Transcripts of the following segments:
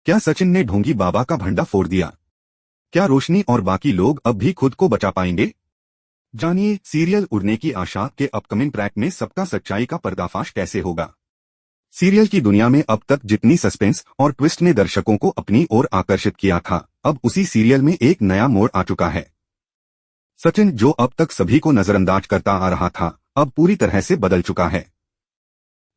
क्या सचिन ने ढोंगी बाबा का भंडा फोड़ दिया? क्या रोशनी और बाकी लोग अब भी खुद को बचा पाएंगे? जानिए सीरियल उड़ने की आशा के अपकमिंग ट्रैक में सबका सच्चाई का पर्दाफाश कैसे होगा। सीरियल की दुनिया में अब तक जितनी सस्पेंस और ट्विस्ट ने दर्शकों को अपनी ओर आकर्षित किया था, अब उसी सीरियल में एक नया मोड़ आ चुका है। सचिन, जो अब तक सभी को नजरअंदाज करता आ रहा था, अब पूरी तरह से बदल चुका है।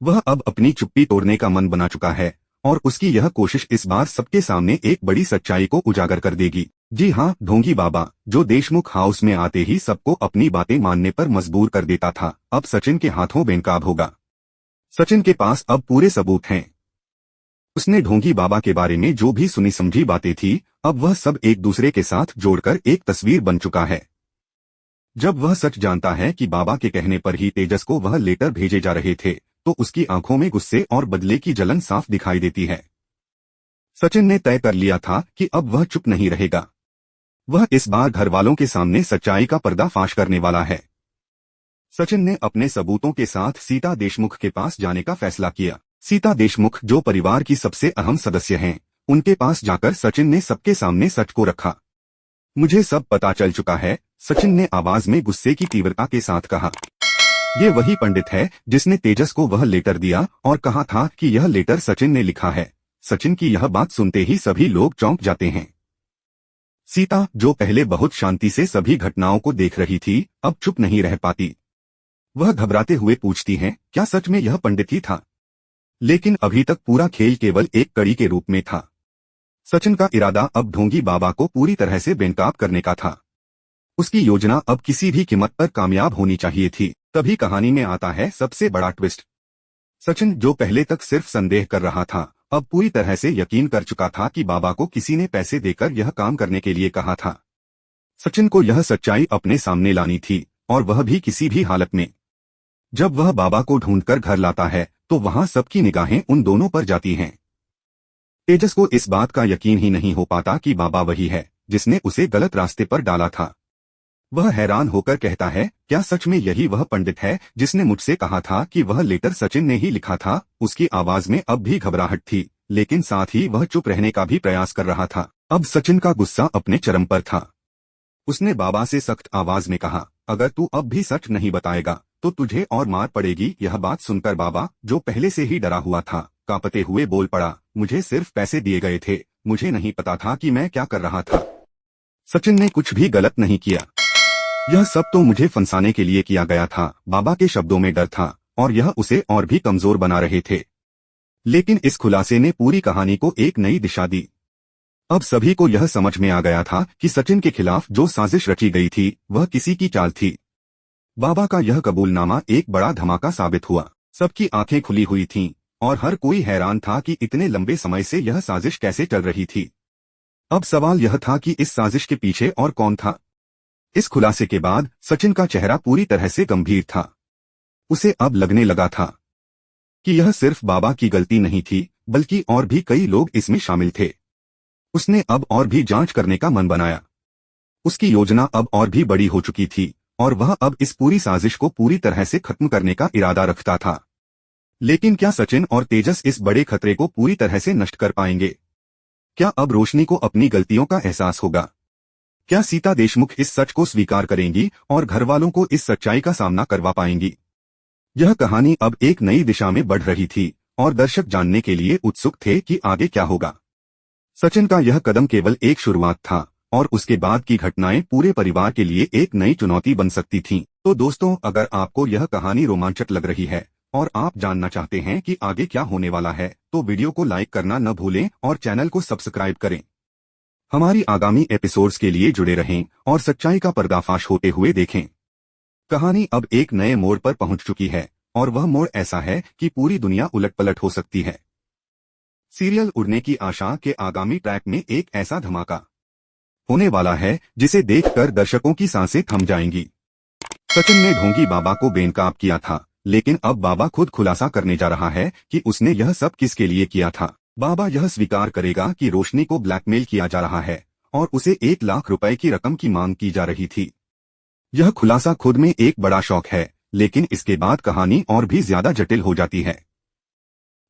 वह अब अपनी चुप्पी तोड़ने का मन बना चुका है और उसकी यह कोशिश इस बार सबके सामने एक बड़ी सच्चाई को उजागर कर देगी। जी हाँ, ढोंगी बाबा, जो देशमुख हाउस में आते ही सबको अपनी बातें मानने पर मजबूर कर देता था, अब सचिन के हाथों बेनकाब होगा। सचिन के पास अब पूरे सबूत हैं। उसने ढोंगी बाबा के बारे में जो भी सुनी समझी बातें थी, अब वह सब एक दूसरे के साथ जोड़कर एक तस्वीर बन चुका है। जब वह सच जानता है कि बाबा के कहने पर ही तेजस को वह लेटर भेजे जा रहे थे, तो उसकी आंखों में गुस्से और बदले की जलन साफ दिखाई देती है। सचिन ने तय कर लिया था कि अब वह चुप नहीं रहेगा। वह इस बार घर वालों के सामने सच्चाई का पर्दाफाश करने वाला है। सचिन ने अपने सबूतों के साथ सीता देशमुख के पास जाने का फैसला किया। सीता देशमुख, जो परिवार की सबसे अहम सदस्य हैं, उनके पास जाकर सचिन ने सबके सामने सच को रखा। मुझे सब पता चल चुका है, सचिन ने आवाज में गुस्से की तीव्रता के साथ कहा। ये वही पंडित है जिसने तेजस को वह लेटर दिया और कहा था कि यह लेटर सचिन ने लिखा है। सचिन की यह बात सुनते ही सभी लोग चौंक जाते हैं। सीता, जो पहले बहुत शांति से सभी घटनाओं को देख रही थी, अब चुप नहीं रह पाती। वह घबराते हुए पूछती है, क्या सच में यह पंडित ही था? लेकिन अभी तक पूरा खेल केवल एक कड़ी के रूप में था। सचिन का इरादा अब ढोंगी बाबा को पूरी तरह से बेनकाब करने का था। उसकी योजना अब किसी भी कीमत पर कामयाब होनी चाहिए थी। तभी कहानी में आता है सबसे बड़ा ट्विस्ट। सचिन, जो पहले तक सिर्फ संदेह कर रहा था, अब पूरी तरह से यकीन कर चुका था कि बाबा को किसी ने पैसे देकर यह काम करने के लिए कहा था। सचिन को यह सच्चाई अपने सामने लानी थी, और वह भी किसी भी हालत में। जब वह बाबा को ढूंढकर घर लाता है, तो वहां सबकी निगाहें उन दोनों पर जाती हैं। तेजस को इस बात का यकीन ही नहीं हो पाता कि बाबा वही है जिसने उसे गलत रास्ते पर डाला था। वह हैरान होकर कहता है, क्या सच में यही वह पंडित है जिसने मुझसे कहा था कि वह लेटर सचिन ने ही लिखा था? उसकी आवाज में अब भी घबराहट थी, लेकिन साथ ही वह चुप रहने का भी प्रयास कर रहा था। अब सचिन का गुस्सा अपने चरम पर था। उसने बाबा से सख्त आवाज में कहा, अगर तू अब भी सच नहीं बताएगा तो तुझे और मार पड़ेगी। यह बात सुनकर बाबा, जो पहले से ही डरा हुआ था, कांपते हुए बोल पड़ा, मुझे सिर्फ पैसे दिए गए थे, मुझे नहीं पता था कि मैं क्या कर रहा था। सचिन ने कुछ भी गलत नहीं किया। यह सब तो मुझे फंसाने के लिए किया गया था। बाबा के शब्दों में डर था और यह उसे और भी कमजोर बना रहे थे। लेकिन इस खुलासे ने पूरी कहानी को एक नई दिशा दी। अब सभी को यह समझ में आ गया था कि सचिन के खिलाफ जो साजिश रची गई थी, वह किसी की चाल थी। बाबा का यह कबूलनामा एक बड़ा धमाका साबित हुआ। सबकी आंखें खुली हुई थीं और हर कोई हैरान था कि इतने लंबे समय से यह साजिश कैसे चल रही थी। अब सवाल यह था कि इस साजिश के पीछे और कौन था। इस खुलासे के बाद सचिन का चेहरा पूरी तरह से गंभीर था। उसे अब लगने लगा था कि यह सिर्फ बाबा की गलती नहीं थी, बल्कि और भी कई लोग इसमें शामिल थे। उसने अब और भी जांच करने का मन बनाया। उसकी योजना अब और भी बड़ी हो चुकी थी और वह अब इस पूरी साजिश को पूरी तरह से खत्म करने का इरादा रखता था। लेकिन क्या सचिन और तेजस इस बड़े खतरे को पूरी तरह से नष्ट कर पाएंगे? क्या अब रोशनी को अपनी गलतियों का एहसास होगा? क्या सीता देशमुख इस सच को स्वीकार करेंगी और घरवालों को इस सच्चाई का सामना करवा पाएंगी? यह कहानी अब एक नई दिशा में बढ़ रही थी और दर्शक जानने के लिए उत्सुक थे कि आगे क्या होगा। सचिन का यह कदम केवल एक शुरुआत था और उसके बाद की घटनाएं पूरे परिवार के लिए एक नई चुनौती बन सकती थीं। तो दोस्तों, अगर आपको यह कहानी रोमांचक लग रही है और आप जानना चाहते हैं कि आगे क्या होने वाला है, तो वीडियो को लाइक करना न भूलें और चैनल को सब्सक्राइब करें। हमारी आगामी एपिसोड्स के लिए जुड़े रहें और सच्चाई का पर्दाफाश होते हुए देखें। कहानी अब एक नए मोड़ पर पहुंच चुकी है और वह मोड़ ऐसा है कि पूरी दुनिया उलटपलट हो सकती है। सीरियल उड़ने की आशा के आगामी ट्रैक में एक ऐसा धमाका होने वाला है जिसे देखकर दर्शकों की सांसें थम जाएंगी। सचिन ने ढोंगी बाबा को बेनकाब किया था, लेकिन अब बाबा खुद खुलासा करने जा रहा है कि उसने यह सब किसके लिए किया था। बाबा यह स्वीकार करेगा कि रोशनी को ब्लैकमेल किया जा रहा है और उसे 1 लाख रुपए की रकम की मांग की जा रही थी। यह खुलासा खुद में एक बड़ा शौक है, लेकिन इसके बाद कहानी और भी ज्यादा जटिल हो जाती है।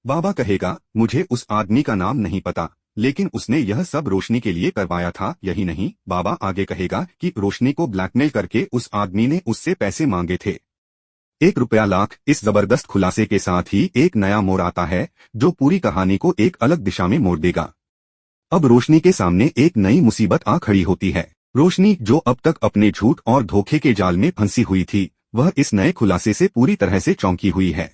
बाबा कहेगा, मुझे उस आदमी का नाम नहीं पता, लेकिन उसने यह सब रोशनी के लिए करवाया था। यही नहीं, बाबा आगे कहेगा कि रोशनी को ब्लैकमेल करके उस आदमी ने उससे पैसे मांगे थे। 1 रुपया लाख। इस जबरदस्त खुलासे के साथ ही एक नया मोड़ आता है जो पूरी कहानी को एक अलग दिशा में मोड़ देगा। अब रोशनी के सामने एक नई मुसीबत आ खड़ी होती है। रोशनी, जो अब तक अपने झूठ और धोखे के जाल में फंसी हुई थी, वह इस नए खुलासे से पूरी तरह से चौंकी हुई है।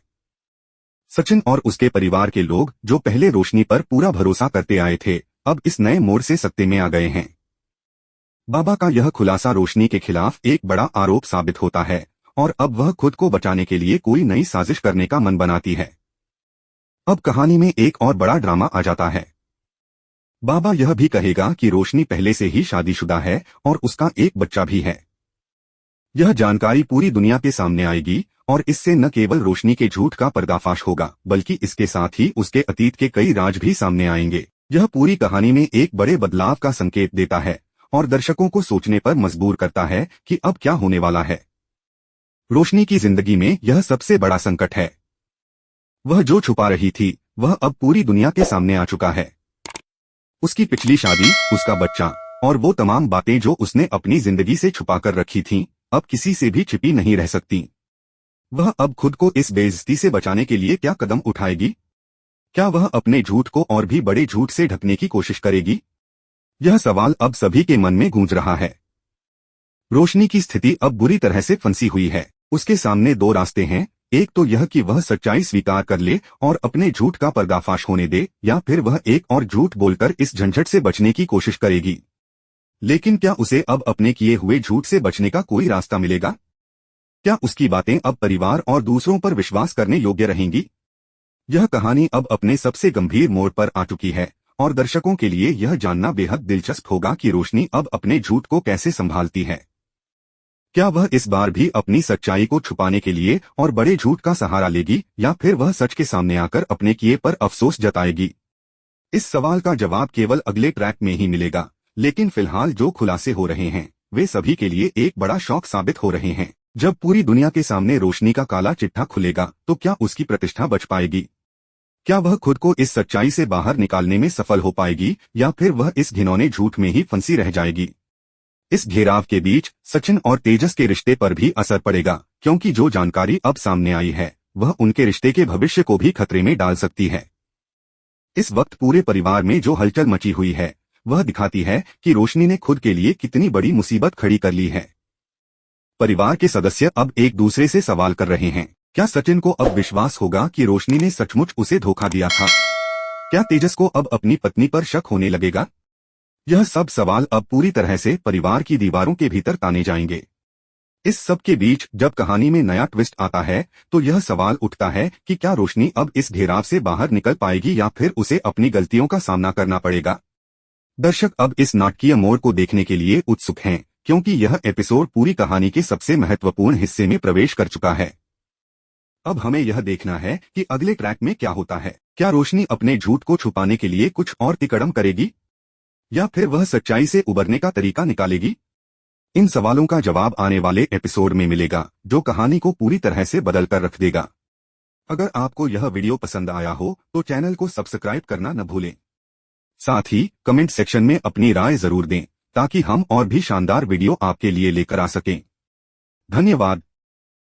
सचिन और उसके परिवार के लोग, जो पहले रोशनी पर पूरा भरोसा करते आए थे, अब इस नए मोड़ से सकते में आ गए हैं। बाबा का यह खुलासा रोशनी के खिलाफ एक बड़ा आरोप साबित होता है और अब वह खुद को बचाने के लिए कोई नई साजिश करने का मन बनाती है। अब कहानी में एक और बड़ा ड्रामा आ जाता है। बाबा यह भी कहेगा कि रोशनी पहले से ही शादीशुदा है और उसका एक बच्चा भी है। यह जानकारी पूरी दुनिया के सामने आएगी और इससे न केवल रोशनी के झूठ का पर्दाफाश होगा, बल्कि इसके साथ ही उसके अतीत के कई राज भी सामने आएंगे। यह पूरी कहानी में एक बड़े बदलाव का संकेत देता है और दर्शकों को सोचने पर मजबूर करता है कि अब क्या होने वाला है। रोशनी की जिंदगी में यह सबसे बड़ा संकट है। वह जो छुपा रही थी, वह अब पूरी दुनिया के सामने आ चुका है। उसकी पिछली शादी, उसका बच्चा और वो तमाम बातें जो उसने अपनी जिंदगी से छुपा कर रखी थीं, अब किसी से भी छिपी नहीं रह सकती। वह अब खुद को इस बेइज्जती से बचाने के लिए क्या कदम उठाएगी? क्या वह अपने झूठ को और भी बड़े झूठ से ढकने की कोशिश करेगी? यह सवाल अब सभी के मन में गूंज रहा है। रोशनी की स्थिति अब बुरी तरह से फंसी हुई है। उसके सामने 2 रास्ते हैं। एक तो यह कि वह सच्चाई स्वीकार कर ले और अपने झूठ का पर्दाफाश होने दे, या फिर वह एक और झूठ बोलकर इस झंझट से बचने की कोशिश करेगी। लेकिन क्या उसे अब अपने किए हुए झूठ से बचने का कोई रास्ता मिलेगा? क्या उसकी बातें अब परिवार और दूसरों पर विश्वास करने योग्य रहेंगी? यह कहानी अब अपने सबसे गंभीर मोड़ पर आ चुकी है और दर्शकों के लिए यह जानना बेहद दिलचस्प होगा कि रोशनी अब अपने झूठ को कैसे संभालती है। क्या वह इस बार भी अपनी सच्चाई को छुपाने के लिए और बड़े झूठ का सहारा लेगी, या फिर वह सच के सामने आकर अपने किए पर अफसोस जताएगी? इस सवाल का जवाब केवल अगले ट्रैक में ही मिलेगा, लेकिन फिलहाल जो खुलासे हो रहे हैं वे सभी के लिए एक बड़ा शौक साबित हो रहे हैं। जब पूरी दुनिया के सामने रोशनी का काला चिट्ठा खुलेगा तो क्या उसकी प्रतिष्ठा बच पाएगी? क्या वह खुद को इस सच्चाई से बाहर निकालने में सफल हो पाएगी, या फिर वह इस घिनौने झूठ में ही फंसी रह जाएगी? इस घेराव के बीच सचिन और तेजस के रिश्ते पर भी असर पड़ेगा, क्योंकि जो जानकारी अब सामने आई है वह उनके रिश्ते के भविष्य को भी खतरे में डाल सकती है। इस वक्त पूरे परिवार में जो हलचल मची हुई है वह दिखाती है कि रोशनी ने खुद के लिए कितनी बड़ी मुसीबत खड़ी कर ली है। परिवार के सदस्य अब एक दूसरे से सवाल कर रहे हैं। क्या सचिन को अब विश्वास होगा कि रोशनी ने सचमुच उसे धोखा दिया था? क्या तेजस को अब अपनी पत्नी पर शक होने लगेगा? यह सब सवाल अब पूरी तरह से परिवार की दीवारों के भीतर ताने जाएंगे। इस सब के बीच जब कहानी में नया ट्विस्ट आता है तो यह सवाल उठता है कि क्या रोशनी अब इस घेराव से बाहर निकल पाएगी, या फिर उसे अपनी गलतियों का सामना करना पड़ेगा? दर्शक अब इस नाटकीय मोड़ को देखने के लिए उत्सुक हैं, क्योंकि यह एपिसोड पूरी कहानी के सबसे महत्वपूर्ण हिस्से में प्रवेश कर चुका है। अब हमें यह देखना है कि अगले ट्रैक में क्या होता है। क्या रोशनी अपने झूठ को छुपाने के लिए कुछ और तिकड़म करेगी, या फिर वह सच्चाई से उबरने का तरीका निकालेगी? इन सवालों का जवाब आने वाले एपिसोड में मिलेगा, जो कहानी को पूरी तरह से बदल कर रख देगा। अगर आपको यह वीडियो पसंद आया हो तो चैनल को सब्सक्राइब करना न भूलें। साथ ही कमेंट सेक्शन में अपनी राय जरूर दें, ताकि हम और भी शानदार वीडियो आपके लिए लेकर आ सकें। धन्यवाद।